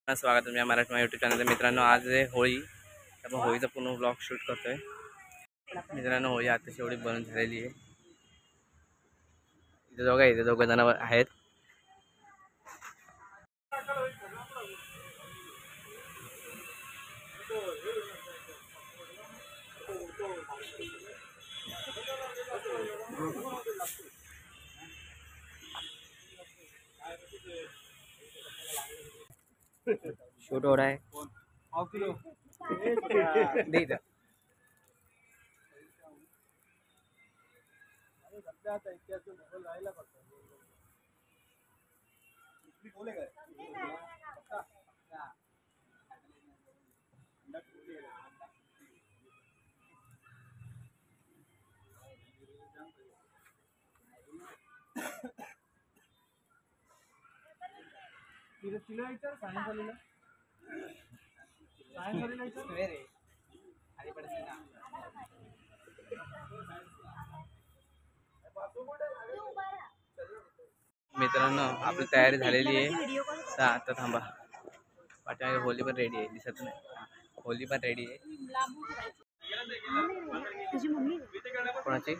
स्वागत आहे तुमच्या मराठी यूट्यूब चॅनल. मित्रांनो, आज आहे होळी. आपण होळीचा पूर्ण ब्लॉग शूट करतोय. मित्रांनो, होळी आता शेवटी बनून झालेली आहे. इथे दोघं जण आहेत. शूट हो रहा है. दे इधर. मित्रांनो, आपली तयारी झालेली आहे. आता थांबा, पाठीमागे होली पण रेडी आहे. दिसत नाही, होली पण रेडी आहे. कोणाची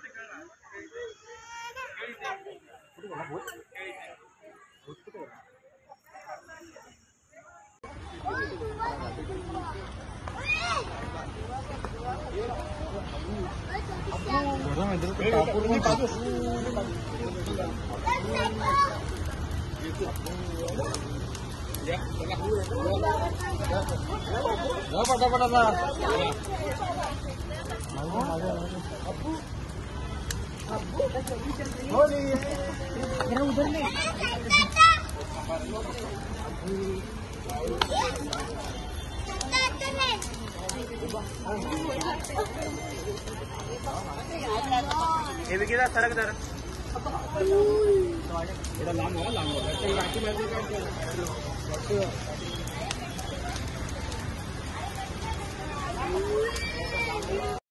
ये भी किधर सड़क दर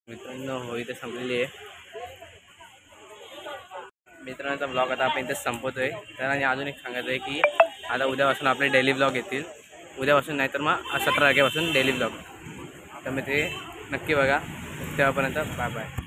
मित्रांनो, होळी तर संपलेली आहे. मित्रांचा ब्लॉग आता आपण इथे संपवतोय. तर आणि अजून एक सांगायचं आहे की आता उद्यापासून आपले डेली ब्लॉग येतील. उद्यापासून नाही तर मग 17 तारखेपासून डेली ब्लॉग. तर मी ते नक्की बघा. तेव्हापर्यंत बाय बाय.